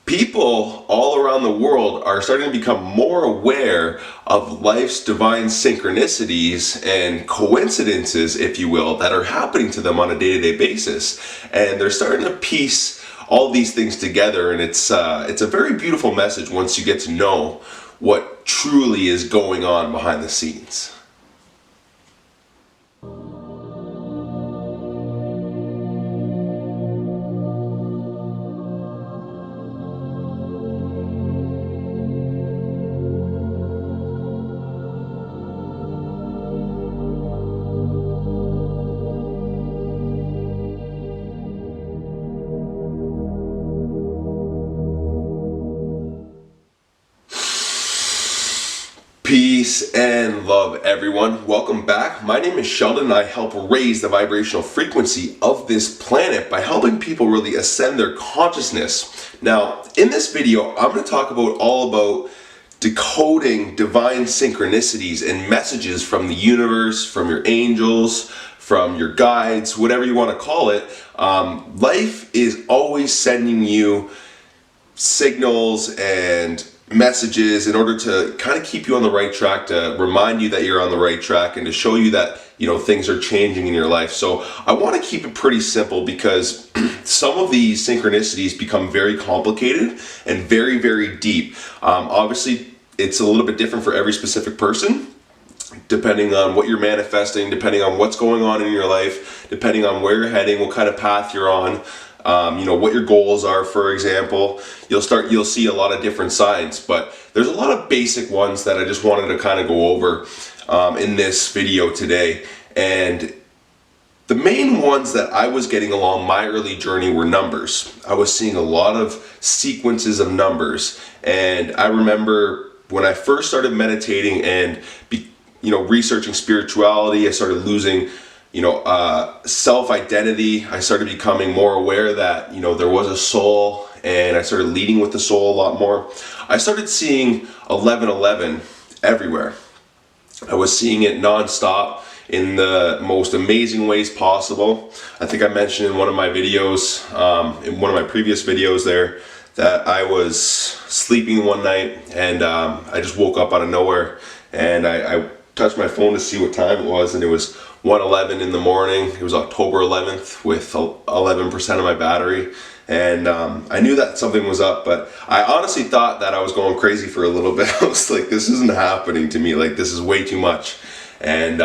People all around the world are starting to become more aware of life's divine synchronicities and coincidences, if you will, that are happening to them on a day-to-day basis. And they're starting to piece all these things together, and it's a very beautiful message once you get to know what truly is going on behind the scenes. Peace and love, everyone. Welcome back. My name is Sheldon, and I help raise the vibrational frequency of this planet by helping people really ascend their consciousness. Now, in this video, I'm going to talk all about decoding divine synchronicities and messages from the universe, from your angels, from your guides, whatever you want to call it. Life is always sending you signals and messages in order to kind of keep you on the right track, to remind you that you're on the right track, and to show you that things are changing in your life. So I want to keep it pretty simple because some of these synchronicities become very complicated and very, very deep. Obviously, it's a little bit different for every specific person, depending on what you're manifesting, depending on what's going on in your life, depending on where you're heading, what kind of path you're on. What your goals are, for example. You'll see a lot of different signs, but there's a lot of basic ones that I just wanted to kind of go over in this video today. And the main ones that I was getting along my early journey were numbers. I was seeing a lot of sequences of numbers, and I remember when I first started meditating and researching spirituality, I started losing self-identity. I started becoming more aware that, there was a soul, and I started leading with the soul a lot more. I started seeing 1111 everywhere. I was seeing it non-stop in the most amazing ways possible. I think I mentioned in one of my videos, in one of my previous videos there, that I was sleeping one night and I just woke up out of nowhere, and I touched my phone to see what time it was, and it was 1:11 in the morning. It was October 11th with 11% of my battery, and I knew that something was up, but I honestly thought that I was going crazy for a little bit. I was like, this isn't happening to me, like this is way too much. And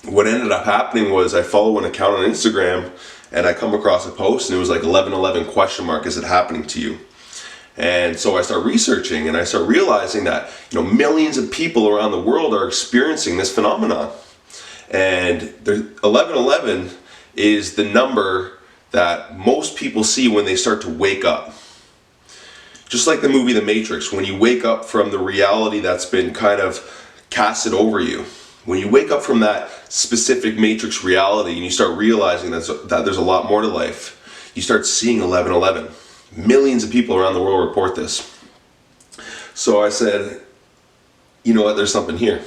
what ended up happening was I follow an account on Instagram, and I come across a post, and it was like 1111 question mark, is it happening to you? And so I start researching, and I start realizing that millions of people around the world are experiencing this phenomenon. And 1111 is the number that most people see when they start to wake up. Just like the movie The Matrix, when you wake up from the reality that's been kind of casted over you, when you wake up from that specific Matrix reality and you start realizing that there's a lot more to life, you start seeing 1111. Millions of people around the world report this. So I said, you know what, there's something here,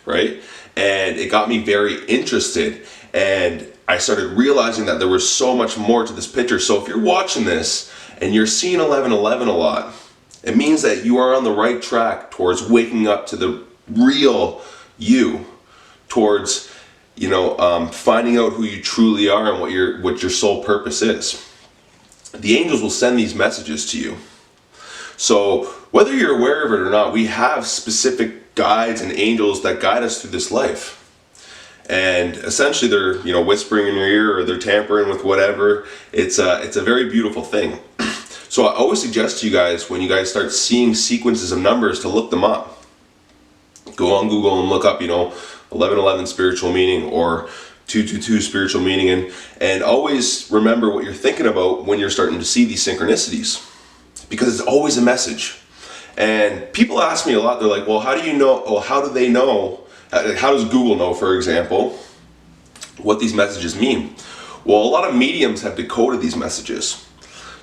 right? And it got me very interested, and I started realizing that there was so much more to this picture. So if you're watching this and you're seeing 1111 a lot, it means that you are on the right track towards waking up to the real you, towards finding out who you truly are and what your soul purpose is. The angels will send these messages to you. So whether you're aware of it or not, we have specific guides and angels that guide us through this life. And essentially they're whispering in your ear, or they're tampering with whatever. It's a very beautiful thing. So I always suggest to you guys, when you guys start seeing sequences of numbers, to look them up. Go on Google and look up 1111 spiritual meaning or 222 spiritual meaning, and always remember what you're thinking about when you're starting to see these synchronicities, because it's always a message. And people ask me a lot, they're like, well, how do you know, or how do they know, how does Google know, for example, what these messages mean? Well, a lot of mediums have decoded these messages.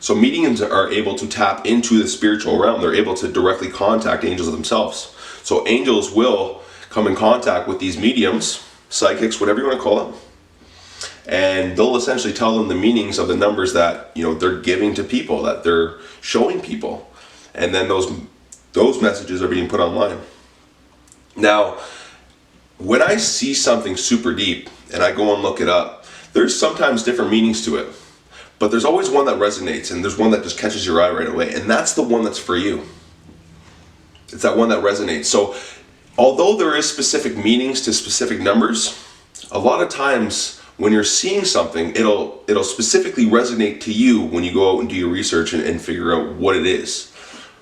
So mediums are able to tap into the spiritual realm. They're able to directly contact angels themselves. So angels will come in contact with these mediums, psychics, whatever you want to call them, and they'll essentially tell them the meanings of the numbers that they're giving to people, that they're showing people, and then those messages are being put online. Now, when I see something super deep and I go and look it up, there's sometimes different meanings to it, but there's always one that resonates, and there's one that just catches your eye right away, and that's the one that's for you. It's that one that resonates. So although there is specific meanings to specific numbers, a lot of times when you're seeing something, it'll specifically resonate to you when you go out and do your research and figure out what it is.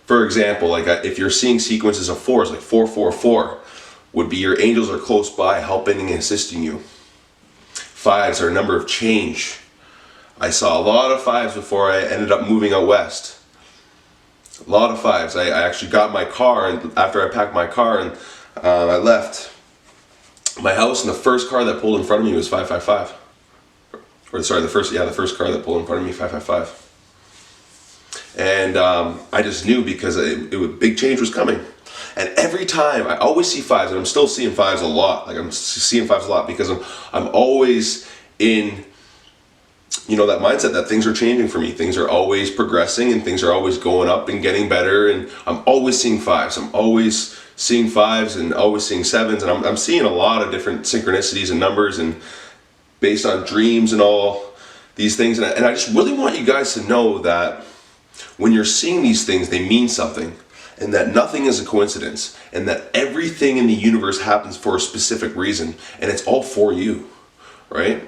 For example, like if you're seeing sequences of fours, like 444 would be your angels are close by helping and assisting you. Fives are a number of change. I saw a lot of fives before I ended up moving out west. A lot of fives. I actually got my car, and after I packed my car and I left my house, and the first car that pulled in front of me was 555. Or sorry, the first car that pulled in front of me, 555. And I just knew because big change was coming. And every time, I always see fives, and I'm still seeing fives a lot. Like I'm seeing fives a lot because I'm always in that mindset that things are changing for me. Things are always progressing, and things are always going up and getting better, and I'm always seeing fives. I'm always seeing fives and always seeing sevens, and I'm seeing a lot of different synchronicities and numbers, and based on dreams and all these things. And I just really want you guys to know that when you're seeing these things, they mean something, and that nothing is a coincidence, and that everything in the universe happens for a specific reason, and it's all for you, right?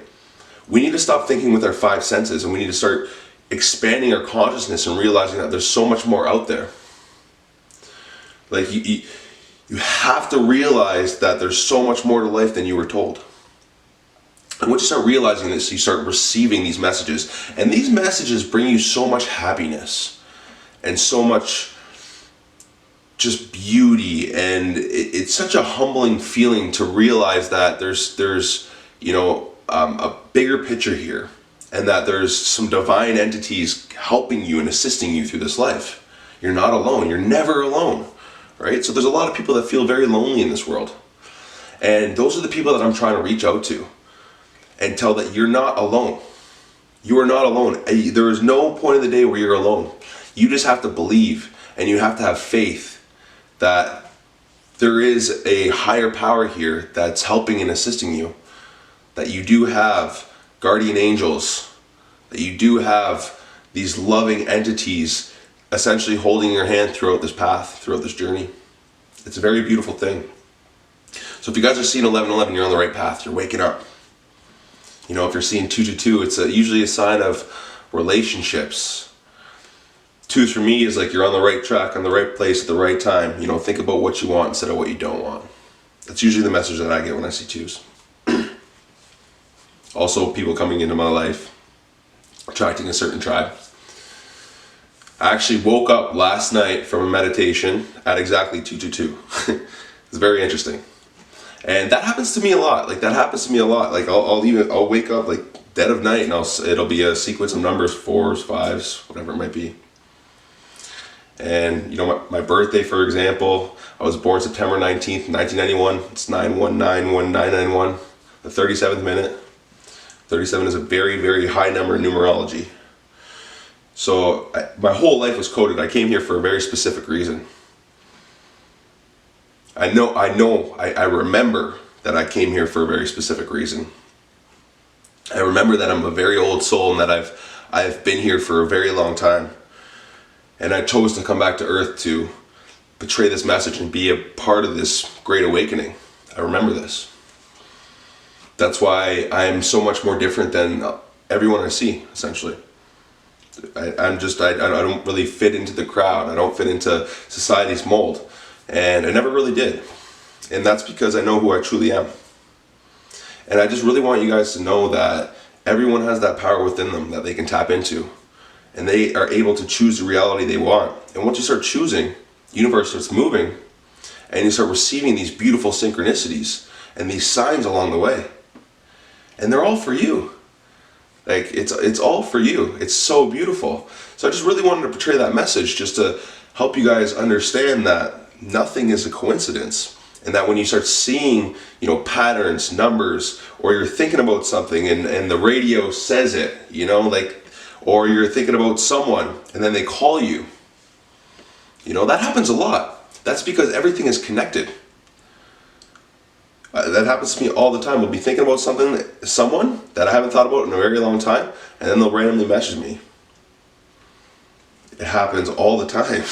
We need to stop thinking with our five senses, and we need to start expanding our consciousness and realizing that there's so much more out there. Like you have to realize that there's so much more to life than you were told. And once you start realizing this, you start receiving these messages, and these messages bring you so much happiness and so much just beauty, and it's such a humbling feeling to realize that there's a bigger picture here, and that there's some divine entities helping you and assisting you through this life. You're not alone. You're never alone, right? So there's a lot of people that feel very lonely in this world, and those are the people that I'm trying to reach out to and tell that you're not alone. You are not alone. There is no point in the day where you're alone. You just have to believe, and you have to have faith that there is a higher power here that's helping and assisting you, that you do have guardian angels, that you do have these loving entities essentially holding your hand throughout this path, throughout this journey. It's a very beautiful thing. So if you guys are seeing 1111, you're on the right path. You're waking up. If you're seeing 222, it's usually a sign of relationships. 2 for me is like you're on the right track, on the right place at the right time. Think about what you want instead of what you don't want. That's usually the message that I get when I see 2s. Also, people coming into my life, attracting a certain tribe. I actually woke up last night from a meditation at exactly 222. It's very interesting. And that happens to me a lot. Like I'll wake up like dead of night, and it'll be a sequence of numbers, 4s, 5s, whatever it might be. And my birthday, for example, I was born September 19th, 1991. It's 9191991, the 37th minute. 37 is a very, very high number in numerology. So my whole life was coded. I came here for a very specific reason. I remember that I came here for a very specific reason. I remember that I'm a very old soul, and that I've been here for a very long time. And I chose to come back to Earth to portray this message and be a part of this great awakening. I remember this. That's why I'm so much more different than everyone I see, essentially. I don't really fit into the crowd. I don't fit into society's mold. And I never really did. And that's because I know who I truly am. And I just really want you guys to know that everyone has that power within them that they can tap into. And they are able to choose the reality they want. And once you start choosing, the universe starts moving, and you start receiving these beautiful synchronicities and these signs along the way. And they're all for you. Like, it's all for you. It's so beautiful. So I just really wanted to portray that message, just to help you guys understand that nothing is a coincidence, And that when you start seeing, patterns, numbers, or you're thinking about something and the radio says it, or you're thinking about someone and then they call you, that happens a lot. That's because everything is connected. That happens to me all the time. I'll be thinking about someone that I haven't thought about in a very long time, and then they'll randomly message me. It happens all the time.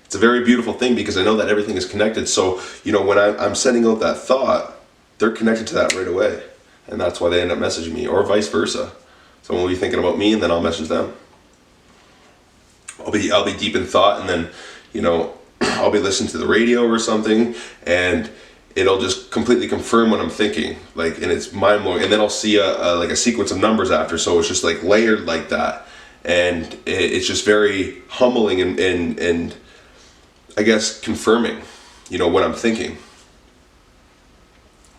It's a very beautiful thing because I know that everything is connected. So, when I'm sending out that thought, they're connected to that right away. And that's why they end up messaging me, or vice versa. Someone will be thinking about me and then I'll message them. I'll be deep in thought, and then, I'll be listening to the radio or something, and it'll just completely confirm what I'm thinking, and it's mind blowing. And then I'll see a sequence of numbers after, so it's just layered like that, and it's just very humbling and I guess confirming, what I'm thinking.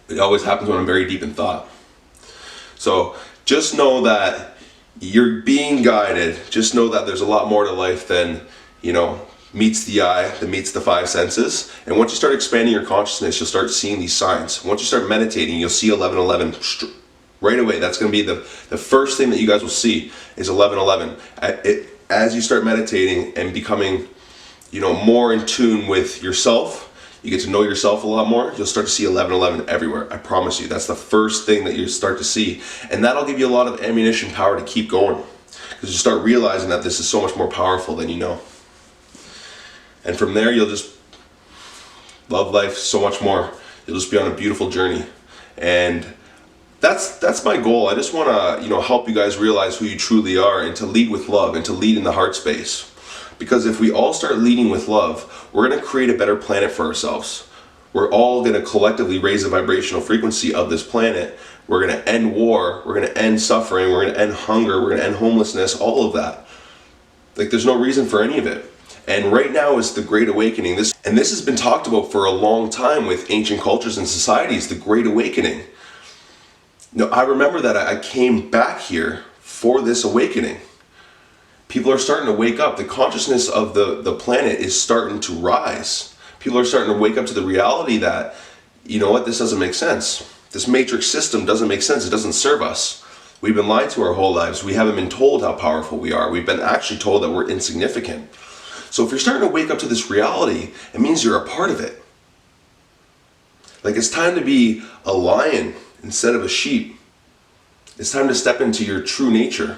It always happens when I'm very deep in thought. So just know that you're being guided. Just know that there's a lot more to life than, meets the eye, that meets the five senses. And once you start expanding your consciousness, you'll start seeing these signs. Once you start meditating, you'll see 1111 right away. That's going to be the first thing that you guys will see is 1111. As you start meditating and becoming, more in tune with yourself, you get to know yourself a lot more, you'll start to see 1111 everywhere. I promise you. That's the first thing that you start to see. And that'll give you a lot of ammunition power to keep going. Because you start realizing that this is so much more powerful than you know. And from there, you'll just love life so much more. You'll just be on a beautiful journey. And that's my goal. I just want to, help you guys realize who you truly are, and to lead with love, and to lead in the heart space. Because if we all start leading with love, we're going to create a better planet for ourselves. We're all going to collectively raise the vibrational frequency of this planet. We're going to end war. We're going to end suffering. We're going to end hunger. We're going to end homelessness. All of that. There's no reason for any of it. And right now is the Great Awakening. This has been talked about for a long time with ancient cultures and societies, the Great Awakening. I remember that I came back here for this awakening. People are starting to wake up. The consciousness of the planet is starting to rise. People are starting to wake up to the reality that, this doesn't make sense. This matrix system doesn't make sense. It doesn't serve us. We've been lied to our whole lives. We haven't been told how powerful we are. We've been actually told that we're insignificant. So if you're starting to wake up to this reality, it means you're a part of it. It's time to be a lion instead of a sheep. It's time to step into your true nature.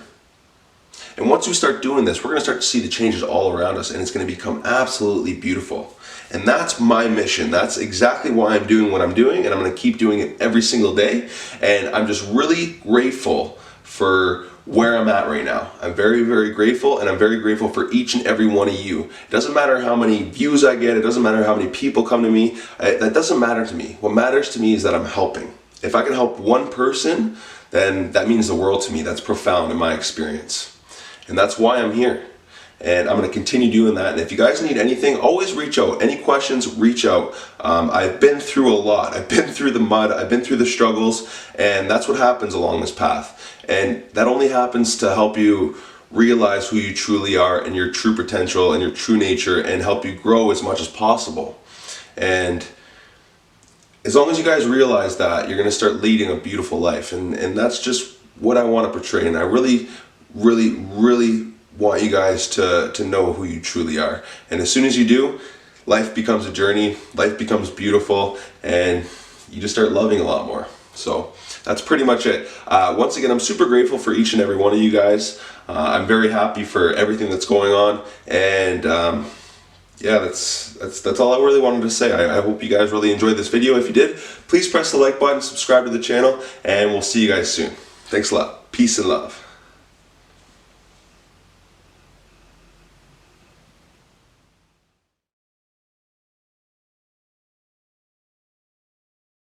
And once we start doing this, we're going to start to see the changes all around us, and it's going to become absolutely beautiful. And that's my mission. That's exactly why I'm doing what I'm doing, and I'm going to keep doing it every single day. And I'm just really grateful for where I'm at right now. I'm very, very grateful, and I'm very grateful for each and every one of you. It doesn't matter how many views I get. It doesn't matter how many people come to me. That doesn't matter to me. What matters to me is that I'm helping. If I can help one person, then that means the world to me. That's profound in my experience. And that's why I'm here. And I'm going to continue doing that. And if you guys need anything, always reach out. Any questions, reach out. I've been through a lot. I've been through the mud. I've been through the struggles. And that's what happens along this path. And that only happens to help you realize who you truly are and your true potential and your true nature, and help you grow as much as possible. And as long as you guys realize that, you're going to start leading a beautiful life. And that's just what I want to portray. And I really, really, really want you guys to know who you truly are. And as soon as you do, life becomes a journey, life becomes beautiful, and you just start loving a lot more. So that's pretty much it. Once again, I'm super grateful for each and every one of you guys. I'm very happy for everything that's going on, and yeah, that's all I really wanted to say. I hope you guys really enjoyed this video. If you did, please press the like button, subscribe to the channel, and we'll see you guys soon. Thanks a lot. Peace and love.